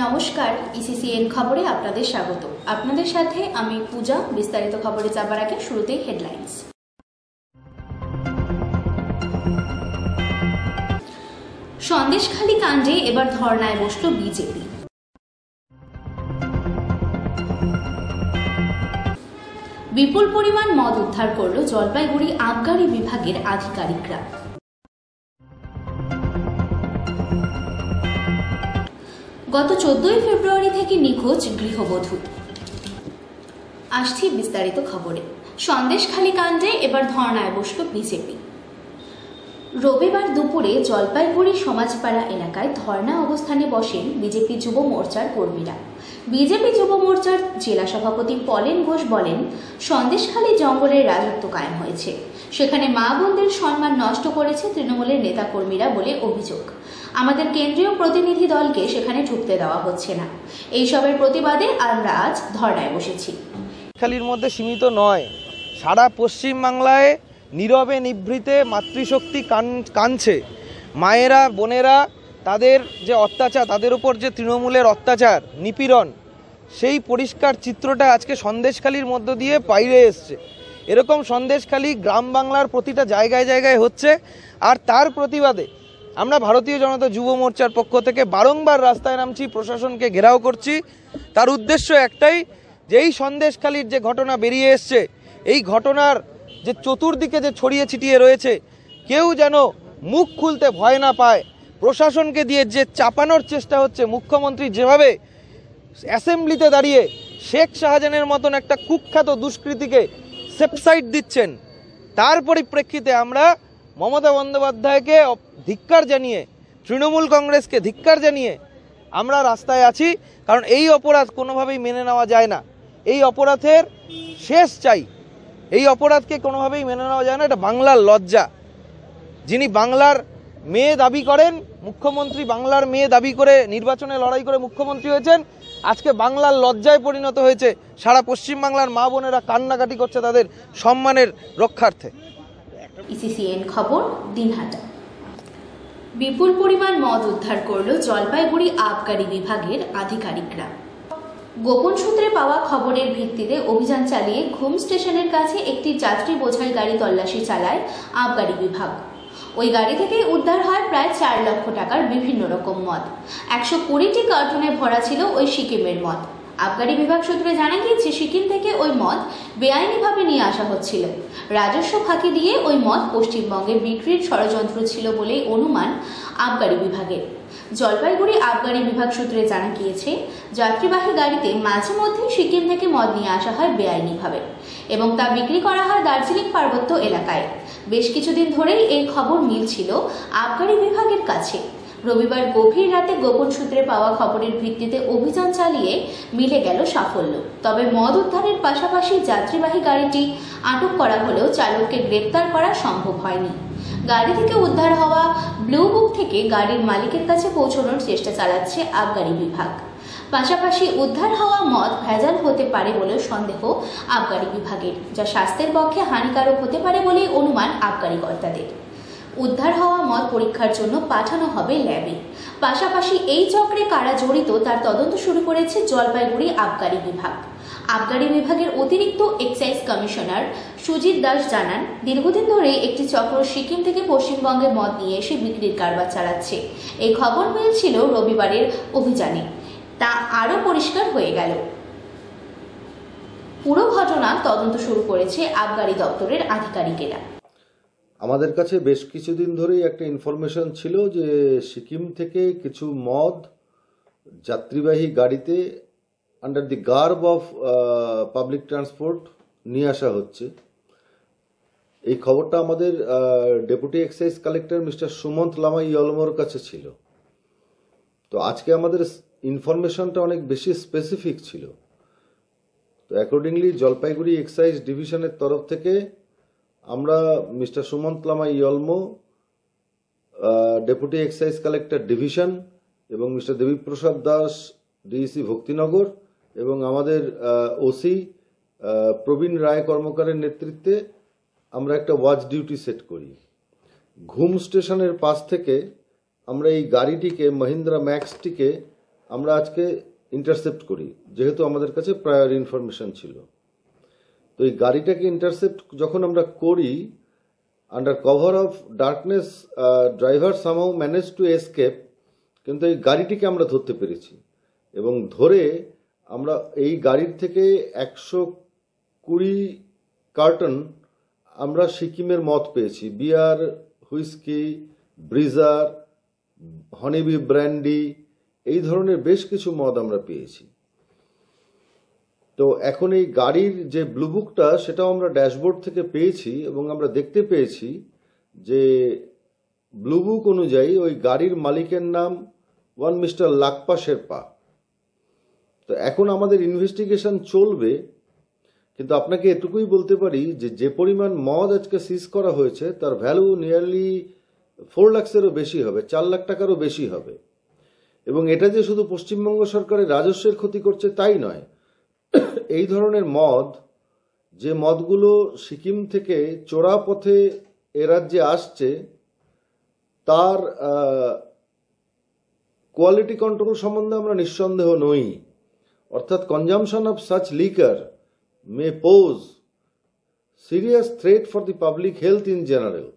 নমস্কার, ইসিসিএন খবরে আপনাদের স্বাগত। আপনাদের সাথে আমি পূজা। বিস্তারিত খবরে যাবার আগে শুরুতেই হেডলাইন্স। সন্দেশখালী কাণ্ডে এবার ধর্নায় বসল বিজেপি। বিপুল পরিমাণ মদ উদ্ধার করল জলপাইগুড়ি আবগারি বিভাগের আধিকারিকরা। গত 14 ফেব্রুয়ারি থেকে নিখোঁজ গৃহবধূ। আসছি বিস্তারিত খবরে। সন্দেশখালী কাণ্ডে এবার ধর্নায় বসল বিজেপি। রবিবার দুপুরে জলপাইগুড়ি সমাজপাড়া এলাকায় ধর্না অবস্থানে বসেন বিজেপি যুব মোর্চার কর্মীরা। বিজেপি যুব মোর্চার জেলা সভাপতি পলেন ঘোষ বলেন, সন্দেশখালী জঙ্গলের রাজত্ব কায়েম হয়েছে, সেখানে মা বোনদের সম্মান নষ্ট করেছে তৃণমূলের নেতাকর্মীরা বলে অভিযোগ। আমাদের কেন্দ্রীয় প্রতিনিধি দলকে সেখানে ঢুকতে দেওয়া হচ্ছে না। এইসবের প্রতিবাদে আমরা আজ ধর্নায় বসেছি। খালির মধ্যে সীমিত নয়, সারা পশ্চিম বাংলায় নীরবে নিভৃতে মাতৃশক্তি কাঁদছে। মায়েরা বোনেরা তাদের যে অত্যাচার, তাদের উপর যে তৃণমূলের অত্যাচার নিপীড়ন, সেই পরিষ্কার চিত্রটা আজকে সন্দেশখালির মধ্য দিয়ে বাইরে এসছে। এরকম সন্দেশখালি গ্রাম বাংলার প্রতিটা জায়গায় জায়গায় হচ্ছে। আর তার প্রতিবাদে আমরা ভারতীয় জনতা যুব মোর্চার পক্ষ থেকে বারংবার রাস্তায় নামছি, প্রশাসনকে ঘেরাও করছি। তার উদ্দেশ্য একটাই, যে এই সন্দেশখালির যে ঘটনা বেরিয়ে এসছে, এই ঘটনার যে চতুর্দিকে যে ছড়িয়ে ছিটিয়ে রয়েছে, কেউ যেন মুখ খুলতে ভয় না পায়। প্রশাসনকে দিয়ে যে চাপানোর চেষ্টা হচ্ছে, মুখ্যমন্ত্রী যেভাবে অ্যাসেম্বলিতে দাঁড়িয়ে শেখ শাহজাহানের মতন একটা কুখ্যাত দুষ্কৃতীকে সেপসাইড দিচ্ছেন, তার পরিপ্রেক্ষিতে আমরা মমতা বন্দ্যোপাধ্যায়কে ধিক্কার জানিয়ে, তৃণমূল কংগ্রেসকে ধিক্কার জানিয়ে আমরা রাস্তায় আছি। কারণ এই অপরাধ কোনোভাবেই মেনে নেওয়া যায় না। এই অপরাধের শেষ চাই। এই অপরাধকে কোনোভাবেই মেনে নেওয়া যায় না। এটা বাংলার লজ্জা। যিনি বাংলার মেয়ে দাবি করেন, মুখ্যমন্ত্রী বাংলার মেয়ে দাবি করে নির্বাচনে লড়াই করে মুখ্যমন্ত্রী হয়েছেন, আজকে বাংলার লজ্জায় পরিণত হয়েছে। সারা পশ্চিম বাংলার মা বোনেরা কান্নাকাটি করছে তাদের সম্মানের রক্ষার্থে। ইসিসিএন খবর দিনহাটা। বিপুল পরিমাণ মদ উদ্ধার করল জলপাইগুড়ি আবগারি বিভাগের আধিকারিকরা। গোপন সূত্রে পাওয়া খবরের ভিত্তিতে অভিযান চালিয়ে ঘুম স্টেশনের কাছে একটি যাত্রী বোঝাই গাড়ি তল্লাশি চালায় আবগারি বিভাগ। ওই গাড়ি থেকে উদ্ধার হয় প্রায় 4 লক্ষ টাকার বিভিন্ন রকম মদ। 120টি কার্টুনে ভরা ছিল ওই সিকিমের মদ। আবগারি বিভাগ সূত্রে জানা গিয়েছে, সিকিম থেকে ওই মদ বেআইনিভাবে নিয়ে আসা হচ্ছিল। রাজস্ব ফাঁকি দিয়ে ওই মদ পশ্চিমবঙ্গে বিক্রির ষড়যন্ত্র ছিল বলেই অনুমান আবগারি বিভাগের। জলপাইগুড়ি আবগারি বিভাগ সূত্রে জানা গিয়েছে, যাত্রীবাহী গাড়িতে মাঝে মধ্যে সিকিম থেকে মদ নিয়ে আসা হয় বেআইনিভাবে এবং তা বিক্রি করা হয় দার্জিলিং পার্বত্য এলাকায়। বেশ কিছুদিন ধরেই এই খবর মিলছিল আবগারি বিভাগের কাছে। রবিবার গভীর রাতে গোপন সূত্রে পাওয়া খবরের ভিত্তিতে অভিযান চালিয়ে মিলে গেল সাফল্য। তবে মদ উদ্ধারের পাশাপাশি যাত্রীবাহী গাড়িটি আটক করা হলেও চালককে গ্রেপ্তার করা সম্ভব হয়নি। গাড়ি থেকে উদ্ধার হওয়া ব্লু বুক থেকে গাড়ির মালিকের কাছে পৌঁছানোর চেষ্টা চালাচ্ছে আবগারি বিভাগ। পাশাপাশি উদ্ধার হওয়া মদ ভেজাল হতে পারে বলেও সন্দেহ আবগারি বিভাগের, যা স্বাস্থ্যের পক্ষে হানিকারক হতে পারে বলেই অনুমান আবগারি কর্তাদের। উদ্ধার হওয়া মদ পরীক্ষার জন্য পাঠানো হবে ল্যাবে। পাশাপাশি এই চক্রে কারা জড়িত তার তদন্ত শুরু করেছে জলপাইগুড়ি আবগারি বিভাগ। আবগারি বিভাগের অতিরিক্ত এক্সাইজ কমিশনার সুজিত দাস জানান, দীর্ঘদিন ধরে একটি চক্র সিকিম থেকে পশ্চিমবঙ্গে মদ নিয়ে এসে বিক্রির কারবার চালাচ্ছে। এই খবর মিলছিল রবিবারের অভিযানে, তা আরও পরিষ্কার হয়ে গেল। পুরো ঘটনা তদন্ত শুরু করেছে আবগারি দপ্তরের আধিকারিকেরা। আমাদের কাছে বেশ কিছুদিন ধরেই একটা ইনফরমেশন ছিল যে সিকিম থেকে কিছু মদ যাত্রীবাহী গাড়িতে under the garb of public transport নিয়ে আসা হচ্ছে। এই খবরটা আমাদের deputy excise collector mister Sumanta Lama ইয়লমোর কাছে ছিল। তো আজকে আমাদের ইনফরমেশনটা অনেক বেশি স্পেসিফিক ছিল। তো অ্যাকর্ডিংলি জলপাইগুড়ি এক্সাইজ ডিভিশনের তরফ থেকে আমরা mister Sumanta Lama Yolmo, deputy excise collector division এবং মিস্টার দেবীপ্রসাদ দাস ডিইসি ভক্তিনগর এবং আমাদের ওসি প্রবীণ রায় কর্মকারের নেতৃত্বে আমরা একটা ওয়াচ ডিউটি সেট করি। ঘুম স্টেশনের পাশ থেকে আমরা এই গাড়িটিকে, মহিন্দ্রা ম্যাক্সটিকে আমরা আজকে ইন্টারসেপ্ট করি, যেহেতু আমাদের কাছে প্রায়র ইনফরমেশন ছিল। তো এই গাড়িটাকে ইন্টারসেপ্ট যখন আমরা করি, under cover of darkness driver somehow manage to escape, কিন্তু এই গাড়িটিকে আমরা ধরতে পেরেছি এবং ধরে আমরা এই গাড়ির থেকে 120 কার্টন আমরা সিকিমের মদ পেয়েছি। বিয়ার, হুইস্কি, ব্রিজার, হনিবি ব্র্যান্ডি, এই ধরনের বেশ কিছু মদ আমরা পেয়েছি। তো এখন এই গাড়ির যে ব্লু বুকটা, সেটাও আমরা ড্যাশবোর্ড থেকে পেয়েছি এবং আমরা দেখতে পেয়েছি যে ব্লু বুক অনুযায়ী ওই গাড়ির মালিকের নাম ওয়ান মিস্টার লাকপা শেরপা। তো এখন আমাদের ইনভেস্টিগেশন চলবে, কিন্তু আপনাকে এটুকুই বলতে পারি যে যে পরিমাণ মদ আজকে সিজ করা হয়েছে তার ভ্যালু নিয়ারলি 4 লাখেরও বেশি হবে, 4 লাখ টাকারও বেশি হবে। এবং এটা যে শুধু পশ্চিমবঙ্গ সরকারের রাজস্বের ক্ষতি করছে তাই নয়, এই ধরনের মদ, যে মদগুলো সিকিম থেকে চোরা পথে এ রাজ্যে আসছে, তার কোয়ালিটি কন্ট্রোল সম্বন্ধে আমরা নিঃসন্দেহ নই। অর্থাৎ consumption of such liquor May pose serious threat for the public health in general.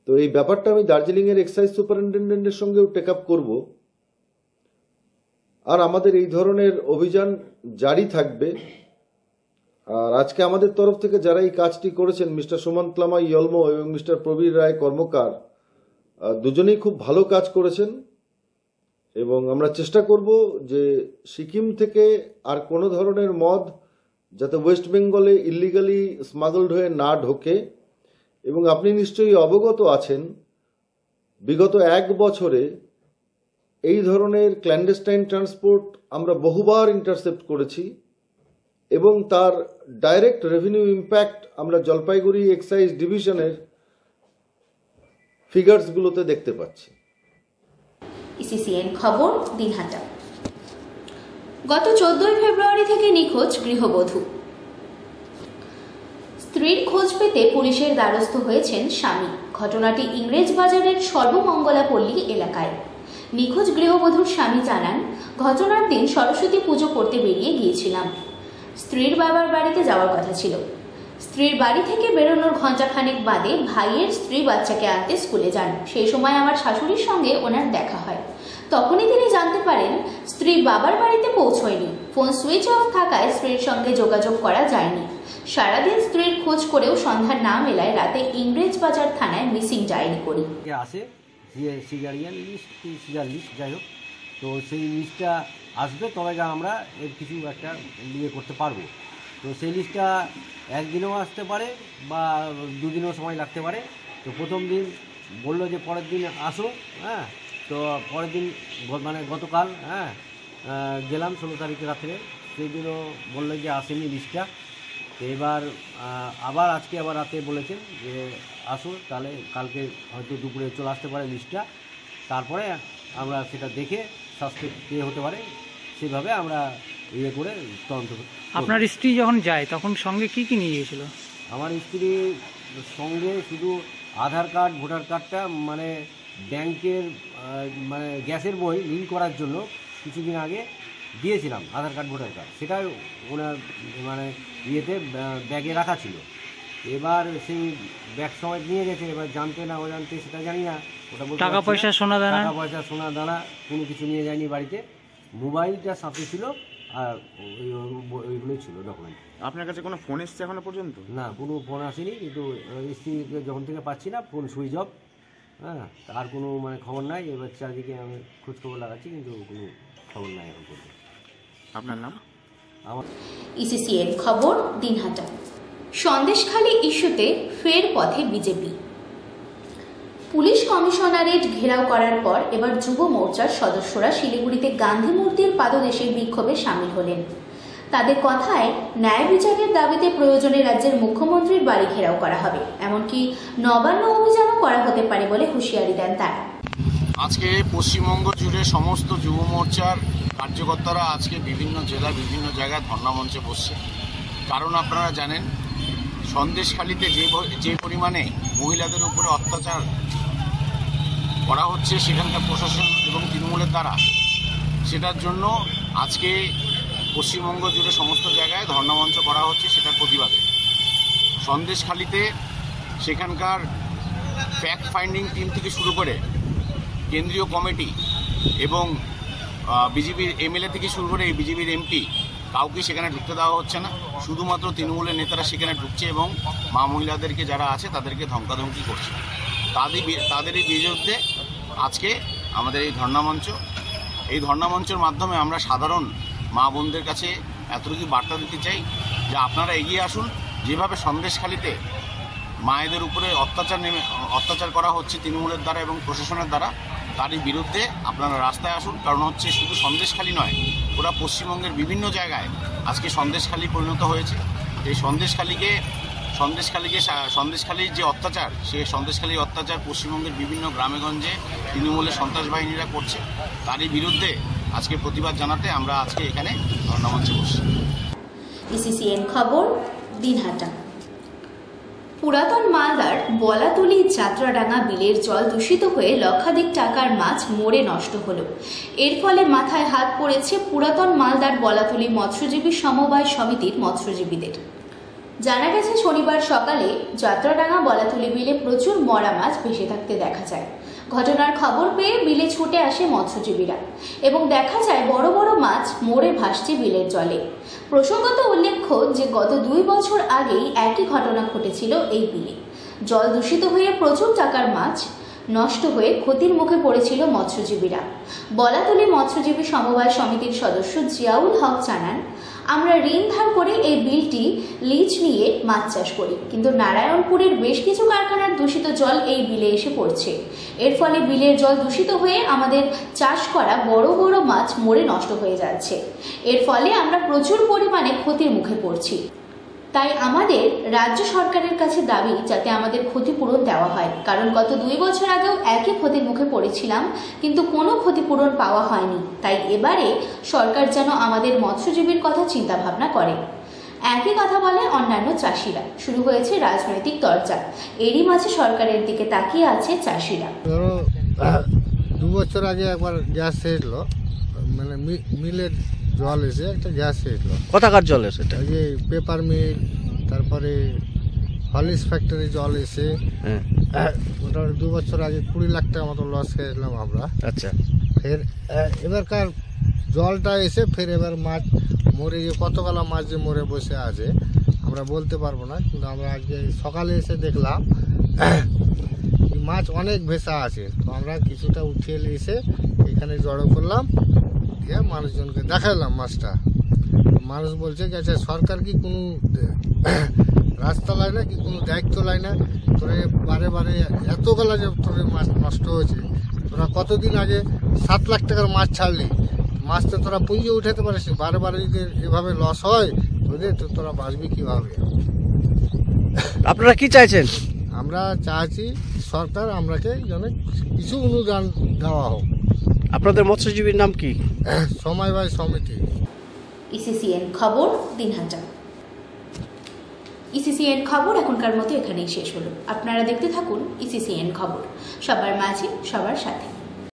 তো এই ব্যাপারটা আমি দার্জিলিংয়ের এক্সাইজ সুপারিনটেন্ডেন্টের সঙ্গেও টেক আপ করব, আর আমাদের এই ধরনের অভিযান জারি থাকবে। আর আজকে আমাদের তরফ থেকে যারা এই কাজটি করেছেন, মিস্টার সুমন্ত লামা ইয়লমো এবং মিস্টার প্রবীর রায় কর্মকার, দুজনেই খুব ভালো কাজ করেছেন এবং আমরা চেষ্টা করব যে সিকিম থেকে আর কোনো ধরনের মদ যাতে ওয়েস্ট বেঙ্গলে ইলিগালি স্মাগলড হয়ে না ঢোকে। এবং আপনি নিশ্চয়ই অবগত আছেন, বিগত 1 বছরে এই ধরনের ক্ল্যান্ডেস্টাইন ট্রান্সপোর্ট আমরা বহুবার ইন্টারসেপ্ট করেছি এবং তার ডাইরেক্ট রেভিনিউ ইম্প্যাক্ট আমরা জলপাইগুড়ি এক্সাইজ ডিভিশনের ফিগার্সগুলোতে দেখতে পাচ্ছি। ইসিসিএন খবর, দিনহাটা। গত 14 ফেব্রুয়ারি থেকে নিখোঁজ গৃহবধূ। স্ত্রীর খোঁজ পেতে পুলিশের দ্বারস্থ হয়েছেন স্বামী। ঘটনাটি ইংরেজ বাজারের সর্বমঙ্গলাপল্লী এলাকায়। নিখোঁজ গৃহবধূর স্বামী জানান, ঘটনার দিন সরস্বতী পুজো করতে বেরিয়ে গিয়েছিলাম। স্ত্রীর বাবার বাড়িতে যাওয়ার কথা ছিল। স্ত্রীর বাড়ি থেকে বেরোনোর ঘণ্টাখানেক বাদে ভাইয়ের স্ত্রী বাচ্চাকে আনতে স্কুলে যান। সেই সময় আমার শাশুড়ির সঙ্গে ওনার দেখা হয়। তখনই তিনি জানতে পারেন স্ত্রী বাবার বাড়িতে পৌঁছয়নি। ফোন সুইচ অফ থাকায় স্ত্রীর সঙ্গে যোগাযোগ করা যায়নি। সারাদিন স্ত্রীর খোঁজ করেও সন্ধ্যা না মেলায় রাতে ইংরেজ বাজার থানায় মিসিং ডায়েরি করি। আসে সিজারিয়ান লিস্ট কি সিজার লিস্ট, যাই হোক, তো সেই লিস্টটা আসবে, তবে আমরা এর কিছু একটা ইয়ে করতে পারবো। তো সেই লিস্টটা একদিনও আসতে পারে বা 2 দিনও সময় লাগতে পারে। তো প্রথম দিন বললো যে পরের দিন আসো, হ্যাঁ। তো পরের দিন মানে গতকাল, হ্যাঁ, গেলাম 16 তারিখে রাত্রে, সেই দিনও বললো যে আসেনি লিস্টটা। তো এবার আবার আজকে আবার রাতে বলেছেন যে আসো, তাহলে কালকে হয়তো দুপুরে চলে আসতে পারে লিস্টটা। তারপরে আমরা সেটা দেখে সাসপেক্ট কে হতে পারে সেভাবে আমরা ইয়ে করে তদন্ত করি। আপনার স্ত্রী যখন যায় তখন সঙ্গে কি কি নিয়ে গিয়েছিল? আমার স্ত্রীর সঙ্গে শুধু আধার কার্ড, ভোটার কার্ডটা, মানে ব্যাংকের মানে গ্যাসের বই লিঙ্ক করার জন্য কিছুদিন আগে দিয়েছিলাম আধার কার্ড, ভোটার কার্ড, সেটাই ওনার মানে ইয়েতে ব্যাগে রাখা ছিল। এবার সেই ব্যাগ সময় নিয়ে গেছে, এবার জানতে না অজান্তে সেটা জানি না, ওটা টাকা পয়সা সোনা দানা, টাকা পয়সা সোনা দানা কোনো কিছু নিয়ে যায়নি বাড়িতে। মোবাইলটা সাথে ছিল আর ওইগুলোই ছিল ডকুমেন্ট। আপনার কাছে কোনো ফোন এসছে এখনো পর্যন্ত? না, কোনো ফোন আসেনি, কিন্তু স্ত্রীকে যখন থেকে পাচ্ছি না, ফোন সুইচ অফ, হ্যাঁ, আর কোনো মানে খবর নাই। এবার চারদিকে আমি খোঁজ খবর লাগাচ্ছি, কিন্তু কোনো খবর নাই এখন পর্যন্ত। আপনার নাম? আমার ইসিসিএন খবর, দিনহাটা। সন্দেশখালী ইস্যুতে ফের পথে বিজেপি। পুলিশ কমিশনারেট ঘেরাও করার পর এবার যুব মোর্চার সদস্যরা শিলিগুড়িতে গান্ধী মূর্তির পাদদেশে বিক্ষোভে সামিল হলেন। তাদের কথায়, ন্যায় বিচারের দাবিতে প্রয়োজনে রাজ্যের মুখ্যমন্ত্রীর বাড়ি ঘেরাও করা হবে, এমনকি নবান্ন অভিযানও করা হতে পারে বলে হুঁশিয়ারি দেন তারা। আজকে পশ্চিমবঙ্গ জুড়ে সমস্ত যুব মোর্চার কার্যকর্তারা আজকে বিভিন্ন জেলায় বিভিন্ন জায়গায় ধর্ণা মঞ্চে বসছে। কারণ আপনারা জানেন, সন্দেশখালীতে যে পরিমাণে মহিলাদের উপরে অত্যাচার করা হচ্ছে, সেখানকার প্রশাসন এবং তৃণমূলের দ্বারা সেটার জন্য আজকে পশ্চিমবঙ্গ জুড়ে সমস্ত জায়গায় ধর্ণামঞ্চ করা হচ্ছে সেটার প্রতিবাদে। সন্দেশখালিতে সেখানকার ফ্যাক্ট ফাইন্ডিং টিম থেকে শুরু করে কেন্দ্রীয় কমিটি এবং বিজেপির এমএলএ থেকে শুরু করে বিজেপির এমপি কাউকে সেখানে ঢুকতে দেওয়া হচ্ছে না। শুধুমাত্র তৃণমূলের নেতারা সেখানে ঢুকছে এবং মা মহিলাদেরকে যারা আছে তাদেরকে ধমকাধমকি করছে। তাদেরই বিরুদ্ধে আজকে আমাদের এই ধর্ণামঞ্চের মাধ্যমে আমরা সাধারণ মা বোনদের কাছে এতটুকু বার্তা দিতে চাই যে আপনারা এগিয়ে আসুন। যেভাবে সন্দেশখালিতে মায়েদের উপরে অত্যাচার করা হচ্ছে তৃণমূলের দ্বারা এবং প্রশাসনের দ্বারা, তারই বিরুদ্ধে আপনারা রাস্তায় আসুন। কারণ হচ্ছে শুধু সন্দেশখালি নয়, ওরা পশ্চিমবঙ্গের বিভিন্ন জায়গায় আজকে সন্দেশখালি পরিণত হয়েছে। এই সন্দেশখালির যে অত্যাচার, সেই সন্দেশখালির অত্যাচার পশ্চিমবঙ্গের বিভিন্ন গ্রামেগঞ্জে তৃণমূলের সন্ত্রাস বাহিনীরা করছে। তারই বিরুদ্ধে আজকে প্রতিবাদ জানাতে আমরা আজকে এখানে ধর্ণামঞ্চে বসছি। ইসিসিএন খবর, দিনহাটা। পুরাতন মালদার বলাতলি যাত্রাডাঙ্গা বিলের জল দূষিত হয়ে লক্ষাধিক টাকার মাছ মরে নষ্ট হলো। এর ফলে মাথায় হাত পড়েছে পুরাতন মালদার বলাতলি মৎস্যজীবী সমবায় সমিতির মৎস্যজীবীদের। জানা গেছে শনিবার সকালে যাত্রাডাঙ্গা বলাতলি বিলে প্রচুর মরা মাছ ভেসে থাকতে দেখা যায়। ঘটনার খবর পেয়ে বিলে ছুটে আসে মৎস্যজীবীরা এবং দেখা যায় বড় বড় মাছ মরে ভাসছে বিলের জলে। প্রসঙ্গত উল্লেখ্য যে গত 2 বছর আগেই একই ঘটনা ঘটেছিল এই বিলে। জল দূষিত হয়ে প্রচুর টাকার মাছ নষ্ট হয়ে ক্ষতির মুখে পড়েছিল মৎস্যজীবীরা। বলাতলি মৎস্যজীবী সমবায় সমিতির সদস্য জিয়াউল হক জানান, আমরা ঋণ ধার করে এই বিলটি লিজ নিয়ে মাছ চাষ করি, কিন্তু নারায়ণপুরের বেশ কিছু কারখানার দূষিত জল এই বিলে এসে পড়ছে। এর ফলে বিলের জল দূষিত হয়ে আমাদের চাষ করা বড় বড় মাছ মরে নষ্ট হয়ে যাচ্ছে। এর ফলে আমরা প্রচুর পরিমাণে ক্ষতির মুখে পড়ছি। তাই আমাদের রাজ্য সরকারের কাছে দাবি যাতে আমাদের ক্ষতিপূরণ দেওয়া হয়, কারণ গত 2 বছর আগেও একই ক্ষতির মুখে পড়েছিলাম কিন্তু কোনো ক্ষতিপূরণ পাওয়া হয়নি। তাই এবারে সরকার যেন আমাদের মৎস্যজীবীর কথা চিন্তা ভাবনা করে। একই কথা বলে অন্যান্য চাষিরা। শুরু হয়েছে রাজনৈতিক চর্চা, এরই মাঝে সরকারের দিকে তাকিয়ে আছে চাষিরা। ধরো 2 বছর আগে একবার গ্যাস এসলো, মানে মিলের জল এসে একটা গ্যাস এসলো। কোথাকার জল এসে? এই যে পেপার মিল, তারপরে হলিস ফ্যাক্টরি জল এসে মোটামুটি 2 বছর আগে 20 লাখ টাকা মতো লস খেয়েছিলাম আমরা। আচ্ছা, ফের এবারকার জলটা এসে ফের এবার মাছ মরে গিয়ে কতগুলো মাছ যে মরে বসে আছে আমরা বলতে পারবো না, কিন্তু আমরা আজকে সকালে এসে দেখলাম মাছ অনেক ভেসা আছে। তো আমরা কিছুটা উঠিয়ে এসে এখানে জড়ো করলাম, দিয়ে মানুষজনকে দেখালাম মাছটা। মানুষ বলছে গেছে সরকার কি কোনো রাস্তা লাই না, কি কোনো দায়িত্ব লাই না, তোরে বারে বারে এতগুলা যে তোরে মাছ নষ্ট হয়েছে, তোরা কতদিন আগে 7 লাখ টাকার মাছ ছাড়লি, মাছ তো তোরা পুঁজে উঠাতে পারিস, বারে বারে যদি এভাবে লস হয় বুঝলি তো তোরা বাঁচবি কীভাবে? আপনারা কি চাইছেন? আমরা চাইছি সরকার আমরাকে যেন কিছু অনুদান দেওয়া হোক। আপনাদের মৎস্যজীবীর নাম কি? সমবায় সমিতি। ইসিসিএন খবর, দিনহাটা। ইসিসিএন খবর এখনকার মতো এখানেই শেষ হলো। আপনারা দেখতে থাকুন ইসিসিএন খবর, সবার মাঝে সবার সাথে।